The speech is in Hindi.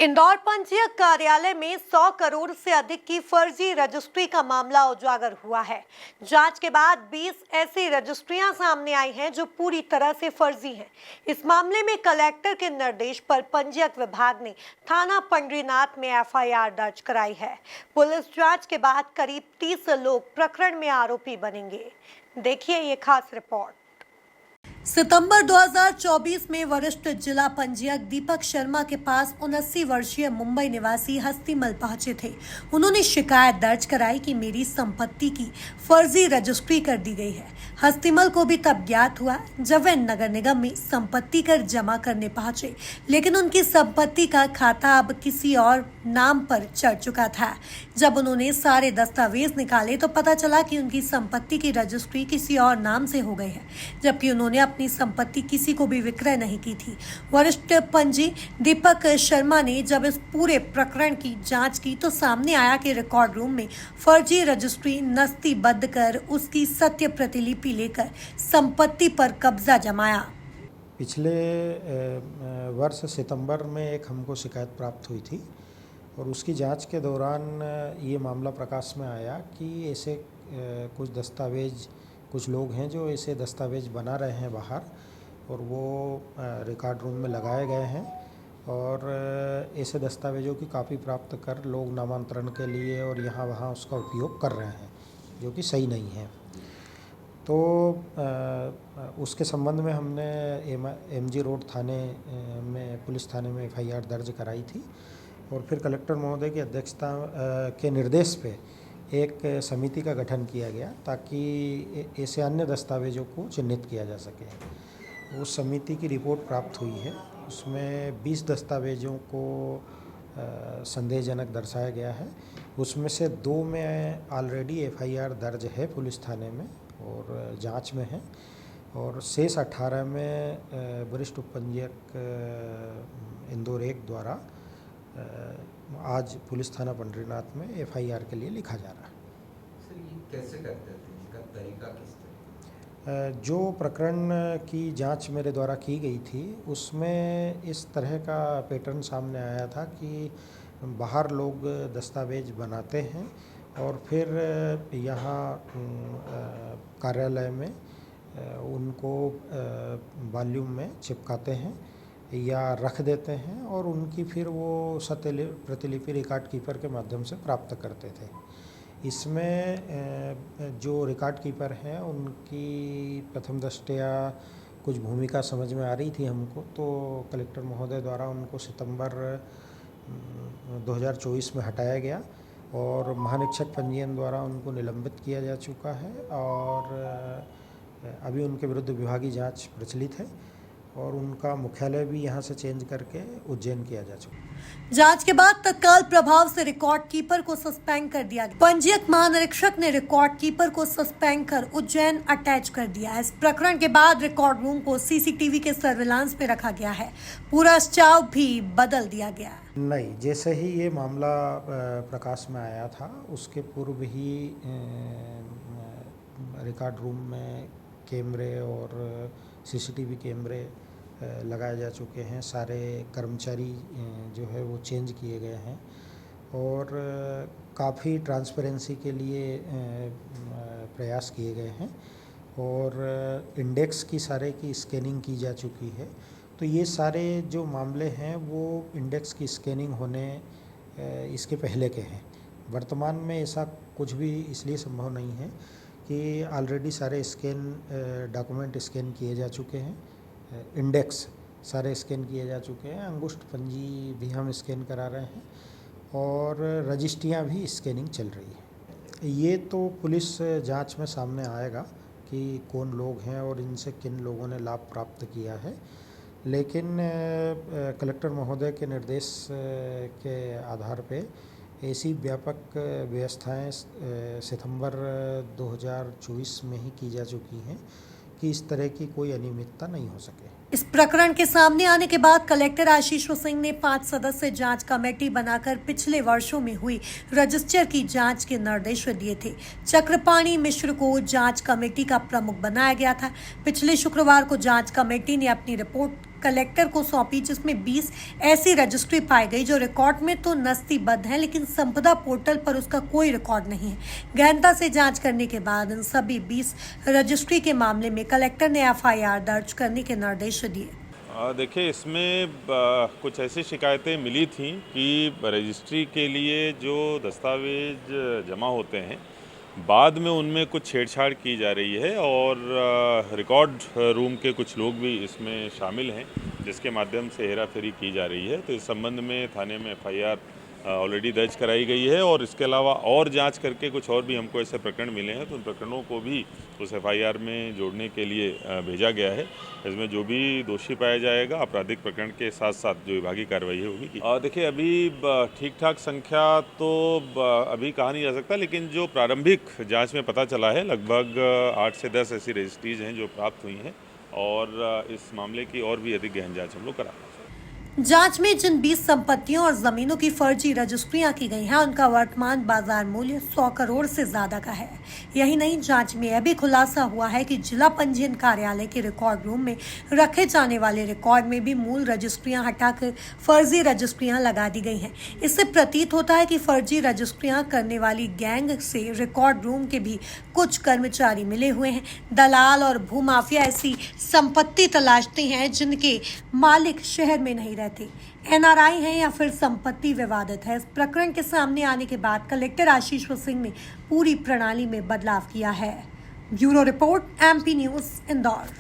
इंदौर पंजीयक कार्यालय में 100 करोड़ से अधिक की फर्जी रजिस्ट्री का मामला उजागर हुआ है। जांच के बाद 20 ऐसी रजिस्ट्रियां सामने आई हैं जो पूरी तरह से फर्जी हैं। इस मामले में कलेक्टर के निर्देश पर पंजीयक विभाग ने थाना पंडरीनाथ में एफआईआर दर्ज कराई है। पुलिस जांच के बाद करीब 30 लोग प्रकरण में आरोपी बनेंगे। देखिए ये खास रिपोर्ट। सितंबर 2024 में वरिष्ठ जिला पंजीयक दीपक शर्मा के पास 79 वर्षीय मुंबई निवासी हस्तीमल पहुंचे थे। उन्होंने शिकायत दर्ज कराई कि मेरी संपत्ति की फर्जी रजिस्ट्री कर दी गई है। हस्तीमल को भी तब ज्ञात हुआ जब वे नगर निगम में संपत्ति कर जमा करने पहुंचे, लेकिन उनकी संपत्ति का खाता अब किसी और नाम पर चढ़ चुका था। जब उन्होंने सारे दस्तावेज निकाले तो पता चला कि उनकी संपत्ति की रजिस्ट्री किसी और नाम से हो गई है, जबकि उन्होंने अपनी संपत्ति किसी को भी विक्रय नहीं की थी। वरिष्ठ पंजी दीपक शर्मा ने जब इस पूरे प्रकरण की जांच की तो सामने आया कि रिकॉर्ड रूम में फर्जी रजिस्ट्री नस्तीबद्ध कर उसकी सत्य प्रतिलिपि लेकर संपत्ति पर कब्जा जमाया। पिछले वर्ष सितंबर में एक हमको शिकायत प्राप्त हुई थी और उसकी जांच के दौरान ये मामला प्रकाश में आया कि ऐसे कुछ दस्तावेज, कुछ लोग हैं जो ऐसे दस्तावेज बना रहे हैं बाहर और वो रिकॉर्ड रूम में लगाए गए हैं और ऐसे दस्तावेज़ों की कॉपी प्राप्त कर लोग नामांतरण के लिए और यहाँ वहाँ उसका उपयोग कर रहे हैं, जो कि सही नहीं है। तो उसके संबंध में हमने एमजी रोड थाने में, पुलिस थाने में एफआईआर दर्ज कराई थी और फिर कलेक्टर महोदय की अध्यक्षता के निर्देश पे एक समिति का गठन किया गया ताकि ऐसे अन्य दस्तावेज़ों को चिन्हित किया जा सके। उस समिति की रिपोर्ट प्राप्त हुई है। उसमें 20 दस्तावेज़ों को संदेहजनक दर्शाया गया है। उसमें से 2 में ऑलरेडी एफआईआर दर्ज है पुलिस थाने में और जांच में है और शेष 18 में वरिष्ठ उपपंजीयक इंदौर 1 द्वारा आज पुलिस थाना पंडरीनाथ में एफआईआर के लिए लिखा जा रहा है। सर, ये कैसे करते थे? इनका तरीका किस तरह? जो प्रकरण की जांच मेरे द्वारा की गई थी उसमें इस तरह का पैटर्न सामने आया था कि बाहर लोग दस्तावेज बनाते हैं और फिर यहाँ कार्यालय में उनको वॉल्यूम में चिपकाते हैं या रख देते हैं और उनकी फिर वो सत्य प्रतिलिपि रिकॉर्ड कीपर के माध्यम से प्राप्त करते थे। इसमें जो रिकॉर्ड कीपर हैं उनकी प्रथम दृष्टया कुछ भूमिका समझ में आ रही थी हमको, तो कलेक्टर महोदय द्वारा उनको सितंबर 2024 में हटाया गया और महानिरीक्षक पंजीयन द्वारा उनको निलंबित किया जा चुका है और अभी उनके विरुद्ध विभागीय जांच प्रचलित है और उनका मुख्यालय भी यहां से चेंज करके उज्जैन किया जा चुका है। जांच के बाद तत्काल प्रभाव से रिकॉर्ड कीपर को सस्पेंड कर दिया गया। पंजीयक महानिरीक्षक ने रिकॉर्ड कीपर को सस्पेंड कर उज्जैन अटैच कर दिया। इस प्रकरण के बाद रिकॉर्ड रूम को सीसीटीवी के सर्विलांस में रखा गया है। पूरा स्टाफ भी बदल दिया गया। नहीं, जैसे ही ये मामला प्रकाश में आया था उसके पूर्व ही रिकॉर्ड रूम में कैमरे और सीसीटीवी कैमरे लगाए जा चुके हैं। सारे कर्मचारी जो है वो चेंज किए गए हैं और काफ़ी ट्रांसपेरेंसी के लिए प्रयास किए गए हैं और इंडेक्स की सारे की स्कैनिंग की जा चुकी है। तो ये सारे जो मामले हैं वो इंडेक्स की स्कैनिंग होने इसके पहले के हैं। वर्तमान में ऐसा कुछ भी इसलिए संभव नहीं है कि ऑलरेडी सारे डॉक्यूमेंट स्कैन किए जा चुके हैं, इंडेक्स सारे स्कैन किए जा चुके हैं, अंगुष्ठ पंजी भी हम स्कैन करा रहे हैं और रजिस्ट्रियाँ भी स्कैनिंग चल रही है। ये तो पुलिस जांच में सामने आएगा कि कौन लोग हैं और इनसे किन लोगों ने लाभ प्राप्त किया है, लेकिन कलेक्टर महोदय के निर्देश के आधार पे ऐसी व्यापक व्यवस्थाएं सितंबर 2024 में ही की जा चुकी हैं कि इस तरह की कोई अनियमितता नहीं हो सके। इस प्रकरण के सामने आने के बाद कलेक्टर आशीष सिंह ने 5 सदस्य जांच कमेटी बनाकर पिछले वर्षों में हुई रजिस्टर की जांच के निर्देश दिए थे। चक्रपाणी मिश्र को जांच कमेटी का प्रमुख बनाया गया था। पिछले शुक्रवार को जांच कमेटी ने अपनी रिपोर्ट कलेक्टर को सौंपी, जिसमें 20 ऐसी रजिस्ट्री पाई गई जो रिकॉर्ड में तो नस्तीबद्ध है, लेकिन संपदा पोर्टल पर उसका कोई रिकॉर्ड नहीं है। गहनता से जांच करने के बाद इन सभी 20 रजिस्ट्री के मामले में कलेक्टर ने FIR दर्ज करने के निर्देश दिए। देखिए, इसमें कुछ ऐसी शिकायतें मिली थी कि रजिस्ट्री के लिए जो दस्तावेज जमा होते हैं, बाद में उनमें कुछ छेड़छाड़ की जा रही है और रिकॉर्ड रूम के कुछ लोग भी इसमें शामिल हैं, जिसके माध्यम से हेराफेरी की जा रही है। तो इस संबंध में थाने में FIR ऑलरेडी दर्ज कराई गई है और इसके अलावा और जांच करके कुछ और भी हमको ऐसे प्रकरण मिले हैं, तो उन प्रकरणों को भी उस FIR में जोड़ने के लिए भेजा गया है। इसमें जो भी दोषी पाया जाएगा आपराधिक प्रकरण के साथ साथ जो विभागीय कार्रवाई होगी। देखिए, अभी ठीक ठाक संख्या तो अभी कहा नहीं जा सकता, लेकिन जो प्रारंभिक जांच में पता चला है लगभग 8 से 10 ऐसी रजिस्ट्रीज हैं जो प्राप्त हुई हैं और इस मामले की और भी अधिक गहन जाँच हम लोग करा। जांच में जिन 20 संपत्तियों और जमीनों की फर्जी रजिस्ट्रियां की गई हैं, उनका वर्तमान बाजार मूल्य 100 करोड़ से ज्यादा का है। यही नहीं, जांच में यह भी खुलासा हुआ है कि जिला पंजीयन कार्यालय के रिकॉर्ड रूम में रखे जाने वाले रिकॉर्ड में भी मूल रजिस्ट्रियां हटाकर फर्जी रजिस्ट्रियां लगा दी गई हैं। इससे प्रतीत होता है कि फर्जी रजिस्ट्रियां करने वाली गैंग से रिकॉर्ड रूम के भी कुछ कर्मचारी मिले हुए हैं। दलाल और भूमाफिया ऐसी संपत्ति तलाशते हैं जिनके मालिक शहर में नहीं रहते, NRI हैं या फिर संपत्ति विवादित है। इस प्रकरण के सामने आने के बाद कलेक्टर आशीष सिंह ने पूरी प्रणाली में बदलाव किया है। Bureau report, MP news, Indore.